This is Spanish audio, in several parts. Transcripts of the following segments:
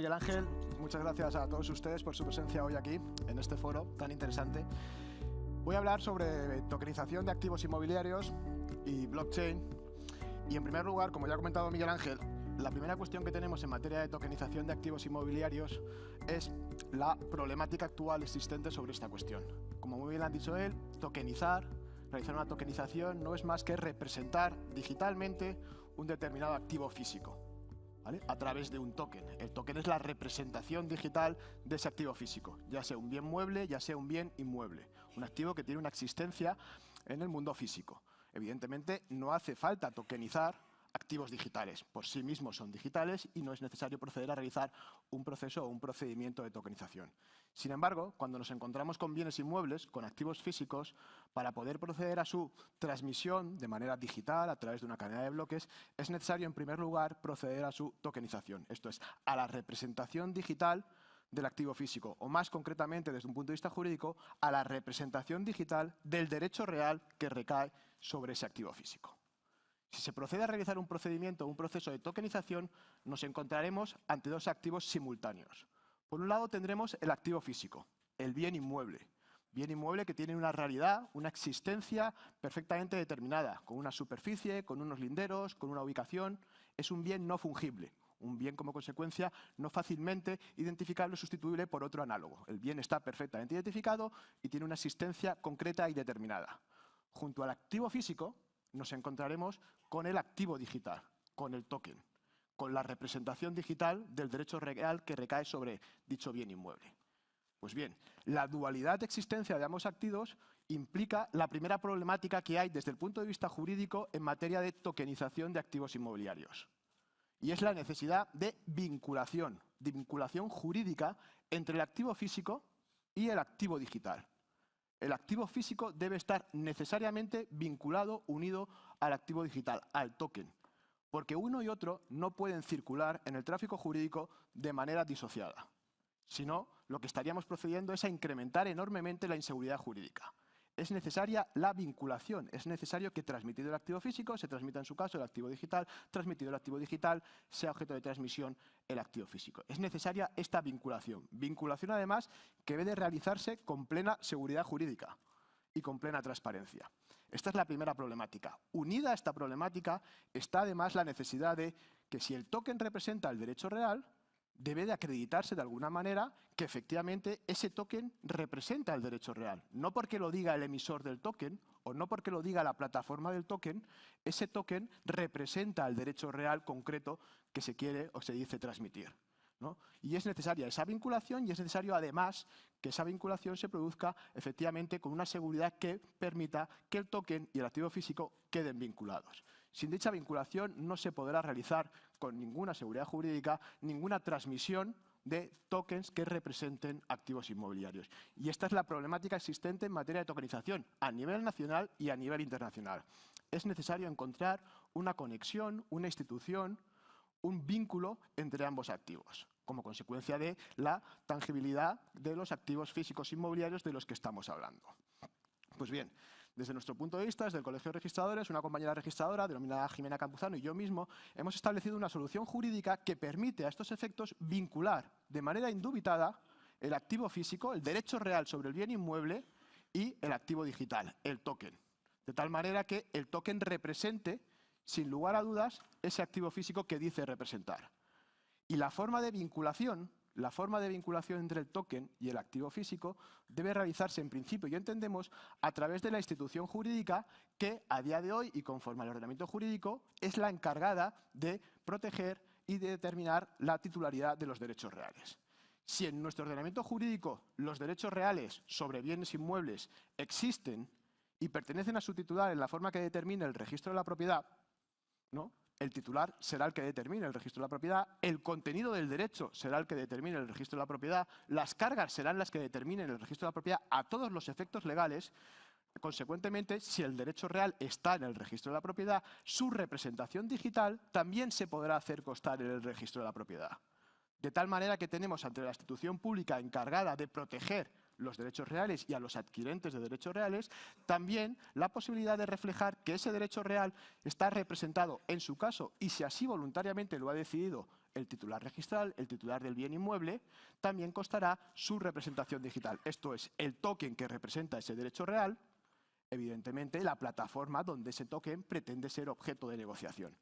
Miguel Ángel, muchas gracias a todos ustedes por su presencia hoy aquí, en este foro tan interesante. Voy a hablar sobre tokenización de activos inmobiliarios y blockchain. Y en primer lugar, como ya ha comentado Miguel Ángel, la primera cuestión que tenemos en materia de tokenización de activos inmobiliarios es la problemática actual existente sobre esta cuestión. Como muy bien ha dicho él, realizar una tokenización no es más que representar digitalmente un determinado activo físico, ¿vale? A través de un token. El token es la representación digital de ese activo físico, ya sea un bien mueble, ya sea un bien inmueble. Un activo que tiene una existencia en el mundo físico. Evidentemente, no hace falta tokenizar activos digitales. Por sí mismos son digitales y no es necesario proceder a realizar un proceso o un procedimiento de tokenización. Sin embargo, cuando nos encontramos con bienes inmuebles, con activos físicos, para poder proceder a su transmisión de manera digital a través de una cadena de bloques, es necesario en primer lugar proceder a su tokenización. Esto es, a la representación digital del activo físico, o más concretamente desde un punto de vista jurídico, a la representación digital del derecho real que recae sobre ese activo físico. Si se procede a realizar un procedimiento o un proceso de tokenización, nos encontraremos ante dos activos simultáneos. Por un lado tendremos el activo físico, el bien inmueble que tiene una realidad, una existencia perfectamente determinada, con una superficie, con unos linderos, con una ubicación. Es un bien no fungible, un bien como consecuencia no fácilmente identificable o sustituible por otro análogo. El bien está perfectamente identificado y tiene una existencia concreta y determinada. Junto al activo físico nos encontraremos con el activo digital, con el token, con la representación digital del derecho real que recae sobre dicho bien inmueble. Pues bien, la dualidad de existencia de ambos activos implica la primera problemática que hay desde el punto de vista jurídico en materia de tokenización de activos inmobiliarios. Y es la necesidad de vinculación jurídica entre el activo físico y el activo digital. El activo físico debe estar necesariamente vinculado, unido al activo digital, al token, porque uno y otro no pueden circular en el tráfico jurídico de manera disociada. Si no, lo que estaríamos procediendo es a incrementar enormemente la inseguridad jurídica. Es necesaria la vinculación, es necesario que transmitido el activo físico se transmita en su caso el activo digital, transmitido el activo digital sea objeto de transmisión el activo físico. Es necesaria esta vinculación. Vinculación además que debe de realizarse con plena seguridad jurídica y con plena transparencia. Esta es la primera problemática. Unida a esta problemática está además la necesidad de que si el token representa el derecho real, debe de acreditarse de alguna manera que efectivamente ese token representa el derecho real. No porque lo diga el emisor del token o no porque lo diga la plataforma del token, ese token representa el derecho real concreto que se quiere o se dice transmitir, ¿no? Y es necesaria esa vinculación y es necesario además que esa vinculación se produzca efectivamente con una seguridad que permita que el token y el activo físico queden vinculados. Sin dicha vinculación no se podrá realizar con ninguna seguridad jurídica ninguna transmisión de tokens que representen activos inmobiliarios. Y esta es la problemática existente en materia de tokenización a nivel nacional y a nivel internacional. Es necesario encontrar una conexión, una institución, un vínculo entre ambos activos, como consecuencia de la tangibilidad de los activos físicos inmobiliarios de los que estamos hablando. Pues bien, desde nuestro punto de vista, desde el Colegio de Registradores, una compañera registradora denominada Jimena Campuzano y yo mismo hemos establecido una solución jurídica que permite a estos efectos vincular de manera indubitada el activo físico, el derecho real sobre el bien inmueble y el activo digital, el token. De tal manera que el token represente, sin lugar a dudas, ese activo físico que dice representar. Y la forma de vinculación entre el token y el activo físico debe realizarse en principio y entendemos a través de la institución jurídica que a día de hoy y conforme al ordenamiento jurídico es la encargada de proteger y de determinar la titularidad de los derechos reales. Si en nuestro ordenamiento jurídico los derechos reales sobre bienes inmuebles existen y pertenecen a su titular en la forma que determine el registro de la propiedad, ¿no? El titular será el que determine el registro de la propiedad, el contenido del derecho será el que determine el registro de la propiedad, las cargas serán las que determinen el registro de la propiedad a todos los efectos legales. Consecuentemente, si el derecho real está en el registro de la propiedad, su representación digital también se podrá hacer constar en el registro de la propiedad. De tal manera que tenemos ante la institución pública encargada de proteger los derechos reales y a los adquirentes de derechos reales, también la posibilidad de reflejar que ese derecho real está representado en su caso y si así voluntariamente lo ha decidido el titular registral, el titular del bien inmueble, también constará su representación digital. Esto es, el token que representa ese derecho real, evidentemente la plataforma donde ese token pretende ser objeto de negociación.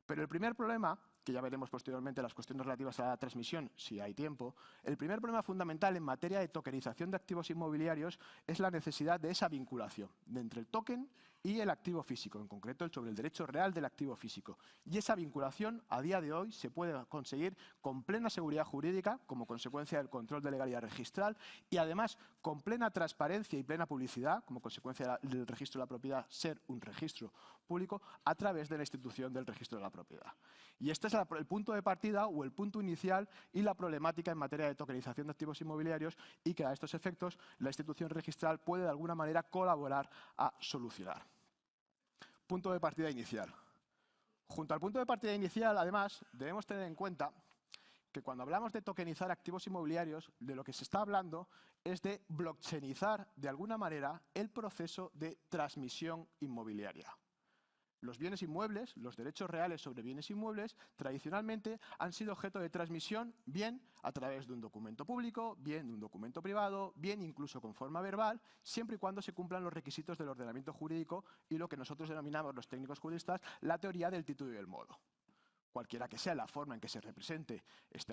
Pero el primer problema, que ya veremos posteriormente las cuestiones relativas a la transmisión, si hay tiempo, el primer problema fundamental en materia de tokenización de activos inmobiliarios es la necesidad de esa vinculación entre el token y el activo físico, en concreto sobre el derecho real del activo físico. Y esa vinculación, a día de hoy, se puede conseguir con plena seguridad jurídica, como consecuencia del control de legalidad registral, y además con plena transparencia y plena publicidad, como consecuencia del registro de la propiedad ser un registro público, a través de la institución del registro de la propiedad. Y este es el punto de partida o el punto inicial y la problemática en materia de tokenización de activos inmobiliarios, y que a estos efectos la institución registral puede de alguna manera colaborar a solucionar. Punto de partida inicial. Junto al punto de partida inicial, además, debemos tener en cuenta que cuando hablamos de tokenizar activos inmobiliarios, de lo que se está hablando es de blockchainizar de alguna manera el proceso de transmisión inmobiliaria. Los bienes inmuebles, los derechos reales sobre bienes inmuebles, tradicionalmente han sido objeto de transmisión bien a través de un documento público, bien de un documento privado, bien incluso con forma verbal, siempre y cuando se cumplan los requisitos del ordenamiento jurídico y lo que nosotros denominamos los técnicos juristas la teoría del título y el modo. Cualquiera que sea la forma en que se represente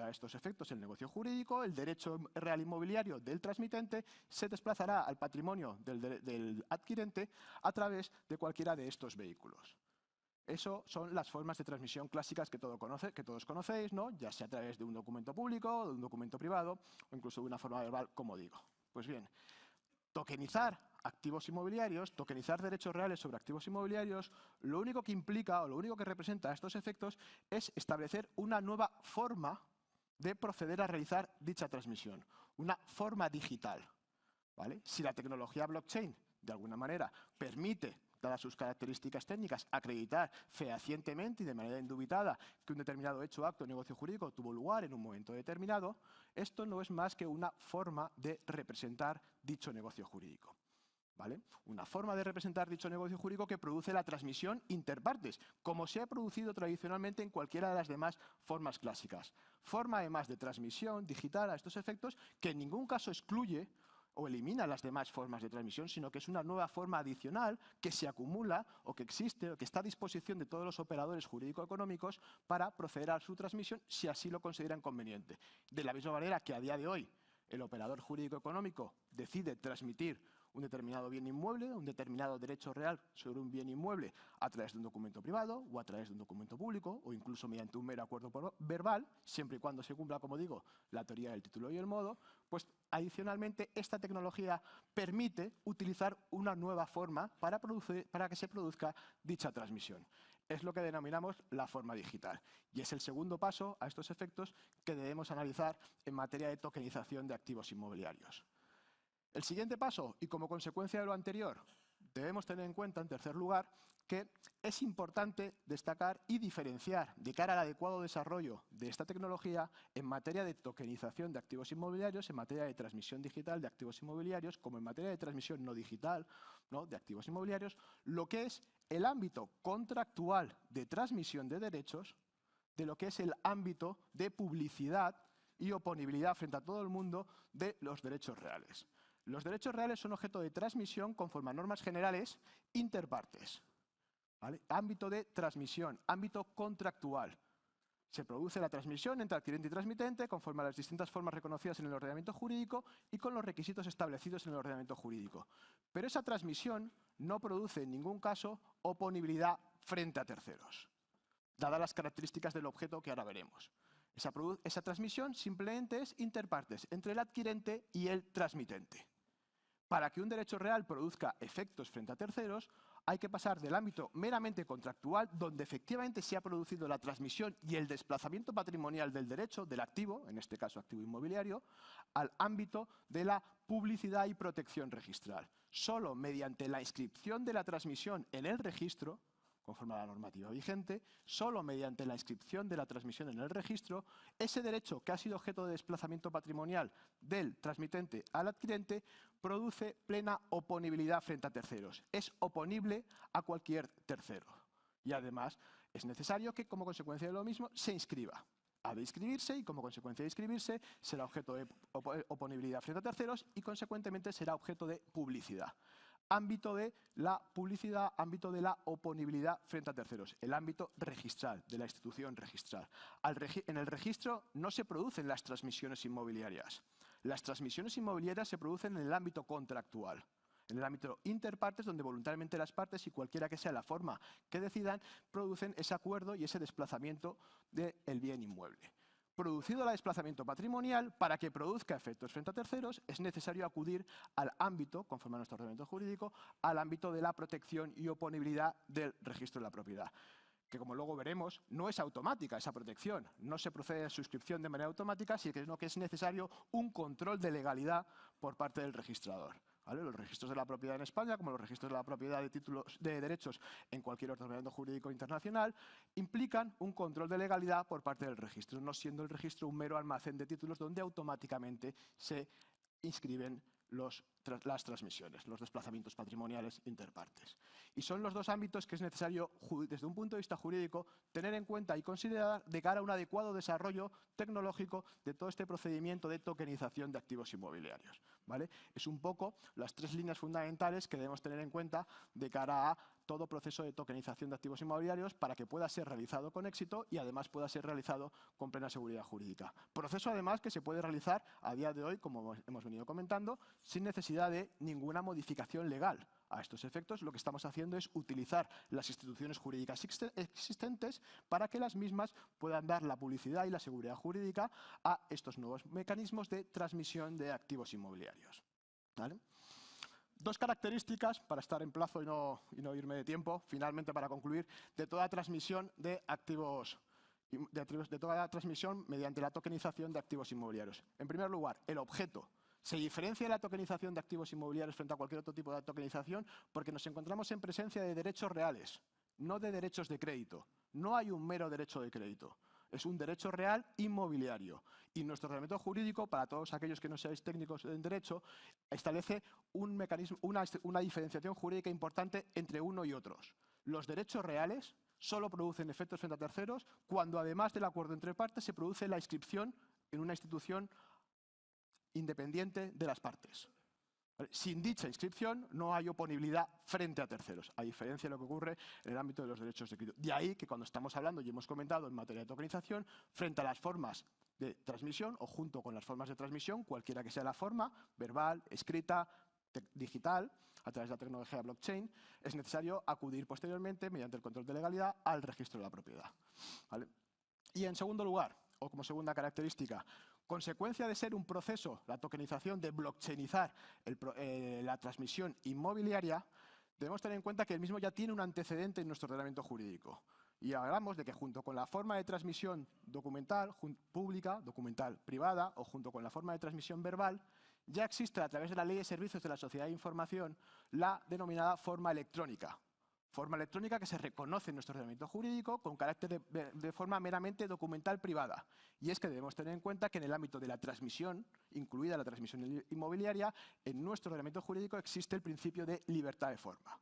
a estos efectos el negocio jurídico, el derecho real inmobiliario del transmitente se desplazará al patrimonio del adquirente a través de cualquiera de estos vehículos. Eso son las formas de transmisión clásicas que todos conocéis, ¿no? Ya sea a través de un documento público, de un documento privado o incluso de una forma verbal, como digo. Pues bien, tokenizar activos inmobiliarios, tokenizar derechos reales sobre activos inmobiliarios, lo único que implica o lo único que representa estos efectos es establecer una nueva forma de proceder a realizar dicha transmisión, una forma digital, ¿vale? Si la tecnología blockchain, de alguna manera, permite, dadas sus características técnicas, acreditar fehacientemente y de manera indubitada que un determinado hecho, acto o negocio jurídico tuvo lugar en un momento determinado, esto no es más que una forma de representar dicho negocio jurídico. ¿Vale? Una forma de representar dicho negocio jurídico que produce la transmisión interpartes, como se ha producido tradicionalmente en cualquiera de las demás formas clásicas. Forma además de transmisión digital a estos efectos que en ningún caso excluye o elimina las demás formas de transmisión, sino que es una nueva forma adicional que se acumula o que existe o que está a disposición de todos los operadores jurídico-económicos para proceder a su transmisión si así lo consideran conveniente. De la misma manera que a día de hoy el operador jurídico-económico decide transmitir un determinado bien inmueble, un determinado derecho real sobre un bien inmueble a través de un documento privado o a través de un documento público o incluso mediante un mero acuerdo verbal, siempre y cuando se cumpla, como digo, la teoría del título y el modo, pues adicionalmente esta tecnología permite utilizar una nueva forma para que se produzca dicha transmisión. Es lo que denominamos la forma digital. Y es el segundo paso a estos efectos que debemos analizar en materia de tokenización de activos inmobiliarios. El siguiente paso, y como consecuencia de lo anterior, debemos tener en cuenta, en tercer lugar, que es importante destacar y diferenciar de cara al adecuado desarrollo de esta tecnología en materia de tokenización de activos inmobiliarios, en materia de transmisión digital de activos inmobiliarios, como en materia de transmisión no digital, ¿no?, de activos inmobiliarios, lo que es el ámbito contractual de transmisión de derechos de lo que es el ámbito de publicidad y oponibilidad frente a todo el mundo de los derechos reales. Los derechos reales son objeto de transmisión conforme a normas generales interpartes. ¿Vale? Ámbito de transmisión, ámbito contractual. Se produce la transmisión entre adquirente y transmitente conforme a las distintas formas reconocidas en el ordenamiento jurídico y con los requisitos establecidos en el ordenamiento jurídico. Pero esa transmisión no produce en ningún caso oponibilidad frente a terceros, dadas las características del objeto que ahora veremos. Esa transmisión simplemente es interpartes entre el adquirente y el transmitente. Para que un derecho real produzca efectos frente a terceros, hay que pasar del ámbito meramente contractual, donde efectivamente se ha producido la transmisión y el desplazamiento patrimonial del derecho, del activo, en este caso activo inmobiliario, al ámbito de la publicidad y protección registral. Solo mediante la inscripción de la transmisión en el registro, conforme a la normativa vigente, solo mediante la inscripción de la transmisión en el registro, ese derecho que ha sido objeto de desplazamiento patrimonial del transmitente al adquirente produce plena oponibilidad frente a terceros. Es oponible a cualquier tercero. Y además es necesario que, como consecuencia de lo mismo, se inscriba. ha de inscribirse y como consecuencia de inscribirse será objeto de oponibilidad frente a terceros y consecuentemente será objeto de publicidad. Ámbito de la publicidad, ámbito de la oponibilidad frente a terceros, el ámbito registral, de la institución registral. En el registro no se producen las transmisiones inmobiliarias. Las transmisiones inmobiliarias se producen en el ámbito contractual, en el ámbito interpartes, donde voluntariamente las partes, y cualquiera que sea la forma que decidan, producen ese acuerdo y ese desplazamiento del bien inmueble. Producido el desplazamiento patrimonial, para que produzca efectos frente a terceros, es necesario acudir al ámbito, conforme a nuestro ordenamiento jurídico, al ámbito de la protección y oponibilidad del registro de la propiedad. Que como luego veremos, no es automática esa protección, no se procede a suscripción de manera automática, sino que es necesario un control de legalidad por parte del registrador. ¿Vale? Los registros de la propiedad en España, como los registros de la propiedad de títulos de derechos en cualquier ordenamiento jurídico internacional, implican un control de legalidad por parte del registro, no siendo el registro un mero almacén de títulos donde automáticamente se inscriben las transmisiones, los desplazamientos patrimoniales interpartes. Y son los dos ámbitos que es necesario, desde un punto de vista jurídico, tener en cuenta y considerar de cara a un adecuado desarrollo tecnológico de todo este procedimiento de tokenización de activos inmobiliarios. ¿Vale? Es un poco las tres líneas fundamentales que debemos tener en cuenta de cara a todo proceso de tokenización de activos inmobiliarios para que pueda ser realizado con éxito y además pueda ser realizado con plena seguridad jurídica. Proceso además que se puede realizar a día de hoy, como hemos venido comentando, sin necesidad de ninguna modificación legal. A estos efectos lo que estamos haciendo es utilizar las instituciones jurídicas existentes para que las mismas puedan dar la publicidad y la seguridad jurídica a estos nuevos mecanismos de transmisión de activos inmobiliarios. ¿Vale? Dos características, para estar en plazo y no irme de tiempo, finalmente para concluir, de toda transmisión de activos, de toda transmisión mediante la tokenización de activos inmobiliarios. En primer lugar, el objeto. Se diferencia la tokenización de activos inmobiliarios frente a cualquier otro tipo de tokenización porque nos encontramos en presencia de derechos reales, no de derechos de crédito. No hay un mero derecho de crédito. Es un derecho real inmobiliario. Y nuestro ordenamiento jurídico, para todos aquellos que no seáis técnicos en derecho, establece un mecanismo, una diferenciación jurídica importante entre uno y otros. Los derechos reales solo producen efectos frente a terceros cuando, además del acuerdo entre partes, se produce la inscripción en una institución independiente de las partes. Sin dicha inscripción no hay oponibilidad frente a terceros, a diferencia de lo que ocurre en el ámbito de los derechos de crédito. De ahí que cuando estamos hablando y hemos comentado en materia de tokenización, frente a las formas de transmisión o junto con las formas de transmisión, cualquiera que sea la forma, verbal, escrita, digital, a través de la tecnología blockchain, es necesario acudir posteriormente, mediante el control de legalidad, al registro de la propiedad. ¿Vale? Y en segundo lugar, o como segunda característica, consecuencia de ser un proceso, la tokenización, de blockchainizar la transmisión inmobiliaria, debemos tener en cuenta que el mismo ya tiene un antecedente en nuestro ordenamiento jurídico. Y hablamos de que junto con la forma de transmisión documental pública, documental privada, o junto con la forma de transmisión verbal, ya existe a través de la Ley de Servicios de la Sociedad de Información la denominada forma electrónica. Forma electrónica que se reconoce en nuestro ordenamiento jurídico con carácter de forma meramente documental privada. Y es que debemos tener en cuenta que en el ámbito de la transmisión, incluida la transmisión inmobiliaria, en nuestro ordenamiento jurídico existe el principio de libertad de forma.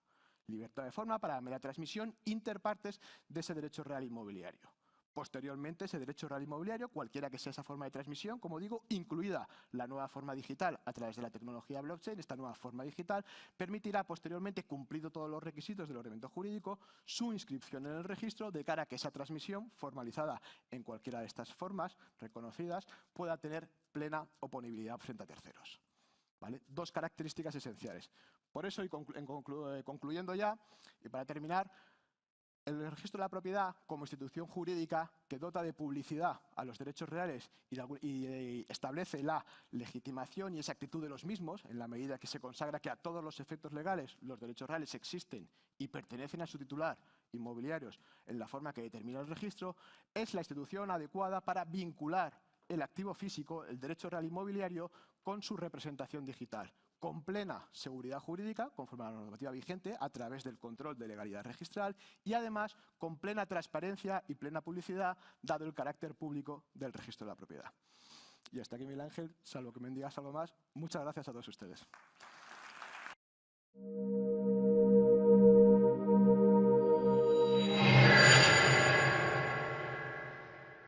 Libertad de forma para la mera transmisión interpartes de ese derecho real inmobiliario. Posteriormente, ese derecho real inmobiliario, cualquiera que sea esa forma de transmisión, como digo, incluida la nueva forma digital a través de la tecnología blockchain, esta nueva forma digital permitirá posteriormente, cumplido todos los requisitos del ordenamiento jurídico, su inscripción en el registro de cara a que esa transmisión, formalizada en cualquiera de estas formas reconocidas, pueda tener plena oponibilidad frente a terceros. ¿Vale? Dos características esenciales. Por eso, y concluyendo ya, y para terminar, el registro de la propiedad, como institución jurídica que dota de publicidad a los derechos reales y establece la legitimación y exactitud de los mismos, en la medida que se consagra que a todos los efectos legales los derechos reales existen y pertenecen a su titular inmobiliarios en la forma que determina el registro, es la institución adecuada para vincular el activo físico, el derecho real inmobiliario, con su representación digital, con plena seguridad jurídica, conforme a la normativa vigente, a través del control de legalidad registral y además con plena transparencia y plena publicidad, dado el carácter público del registro de la propiedad. Y hasta aquí, Miguel Ángel, salvo que me digas algo más. Muchas gracias a todos ustedes.